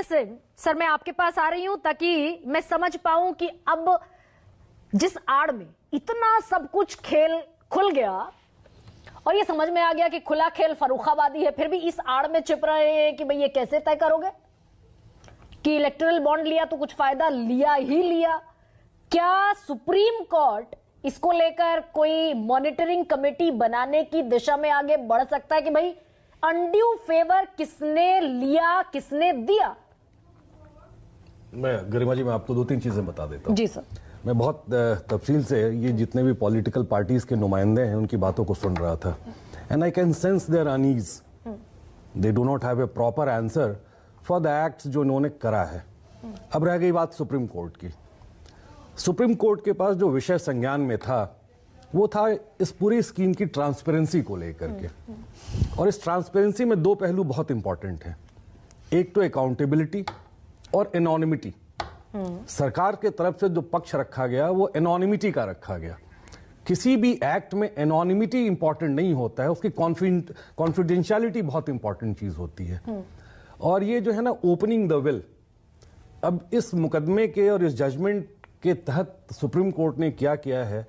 Singh sir, मैं आपके पास आ रही हूं ताकि मैं समझ पाऊं कि अब जिस आड़ में इतना सब कुछ खेल खुल गया और ये समझ में आ गया कि खुला खेल फर्रुखाबादी है, फिर भी इस आड़ में छिप रहे हैं कि भाई ये कैसे तय करोगे कि इलेक्टोरल बॉन्ड लिया तो कुछ फायदा लिया ही लिया। क्या सुप्रीम कोर्ट इसको लेकर कोई मॉनिटरिंग कमेटी बनाने की दिशा में आगे बढ़ सकता है कि भाई अनड्यू फेवर किसने लिया, किसने दिया? मैं गरिमा जी, मैं आपको 2-3 चीजें बता देता हूं। जी सर। मैं बहुत तफसील से ये जितने भी पॉलिटिकल पार्टीज के नुमाइंदे हैं उनकी बातों को सुन रहा था, and I can sense their unease. They do not have a proper answer for the acts जो इन्होंने करा है। अब रह गई बात सुप्रीम कोर्ट की। सुप्रीम कोर्ट के पास जो विषय संज्ञान में था वो था इस पूरी स्कीम की ट्रांसपेरेंसी को लेकर के, और इस ट्रांसपेरेंसी में 2 पहलू बहुत इंपॉर्टेंट हैं। एक तो अकाउंटेबिलिटी और एनोनिमिटी। सरकार के तरफ से जो पक्ष रखा गया वो एनोनिमिटी का रखा गया। किसी भी एक्ट में एनोनिमिटी इंपॉर्टेंट नहीं होता है, उसकी कॉन्फिडेंशियलिटी बहुत इंपॉर्टेंट चीज होती है। और ये जो है ना ओपनिंग द विल, अब इस मुकदमे के और इस जजमेंट के तहत सुप्रीम कोर्ट ने क्या किया है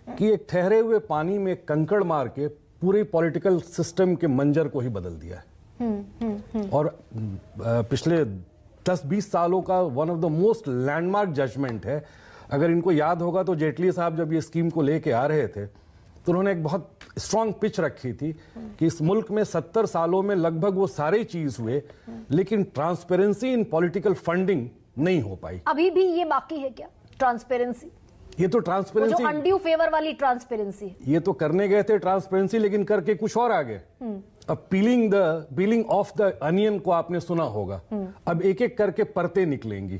कि एक ठहरे हुए पानी में कंकड़ मार के पूरे पॉलिटिकल सिस्टम के मंजर को ही बदल दिया है। और पिछले 10-20 सालों का one of the most landmark judgement है। अगर इनको याद होगा तो जेटली साहब जब ये स्कीम को लेके आ रहे थे तो उन्होंने एक बहुत स्ट्रांग पिच रखी थी कि इस मुल्क में 70 सालों में लगभग वो सारे चीज हुए, लेकिन ट्रांसपेरेंसी इन पॉलिटिकल फंडिंग नहीं हो पाई। अभी भी ये बाकी है क्या ट्रांसपेरेंसी? ये तो ट्रांसपेरेंसी, जो अनड्यू फेवर वाली ट्रांसपेरेंसी है, ये तो करने गए थे ट्रांसपेरेंसी, लेकिन करके कुछ और आ गए। अब पीलिंग ऑफ द अनियन को आपने सुना होगा। अब एक एक करके परतें निकलेंगी।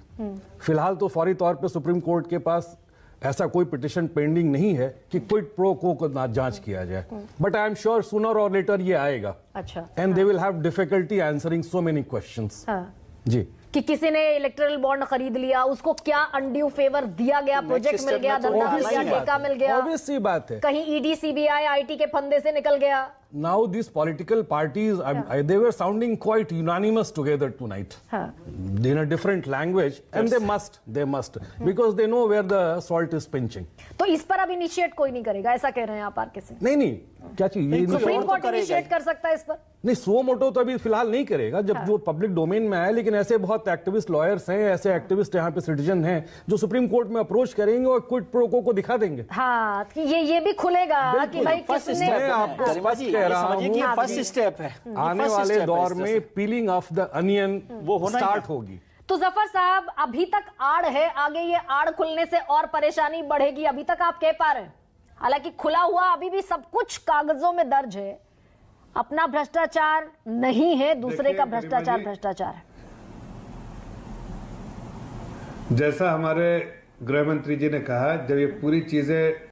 फिलहाल तो फौरी तौर पे सुप्रीम कोर्ट के पास ऐसा कोई पिटिशन पेंडिंग नहीं है कि क्विड प्रो को जांच किया जाए, but I am sure sooner or later ये आएगा। अच्छा। And they will have difficulty answering so many questions. जी, कि किसी ने इलेक्टोरल बॉन्ड खरीद लिया, उसको क्या अनड्यू फेवर दिया गया, प्रोजेक्ट मिल गया, धंधा मिल गया, ठेका मिल गया, ऑब्वियस सी बात है। कहीं ईडी सीबीआई आईटी के फंदे से निकल गया। Now these political parties, they were sounding quite unanimous together tonight, in a different language, and they must, because they know where the salt is pinching. तो इस पर अब इनिशिएट कोई नहीं करेगा, ऐसा कह रहे हैं आप आर के सिंह? नहीं, क्या चीज ये सुप्रीम कोर्ट इनिशिएट कर सकता है इस पर? नहीं, सो मोटो तो अभी फिलहाल नहीं करेगा जब जो पब्लिक डोमेन में आया, लेकिन ऐसे बहुत एक्टिविस्ट लॉयर्स हैं, ऐसे एक्टिविस्ट यहाँ पे सिटीजन हैं जो सुप्रीम कोर्ट में अप्रोच करेंगे और क्विड प्रो को दिखा देंगे। हाँ, ये भी खुलेगा कि भाई किसने। आपको स्पष्ट कह रहा हूँ, फर्स्ट स्टेप है। आने वाले दौर में पीलिंग ऑफ द अनियन वो स्टार्ट होगी। तो जफर साहब, अभी तक आड़ है, आगे ये आड़ खुलने से और परेशानी बढ़ेगी, अभी तक आप कह पा रहे हैं? हालांकि खुला हुआ अभी भी सब कुछ कागजों में दर्ज है, अपना भ्रष्टाचार नहीं है, दूसरे का भ्रष्टाचार है। जैसा हमारे गृह मंत्री जी ने कहा, जब ये पूरी चीजें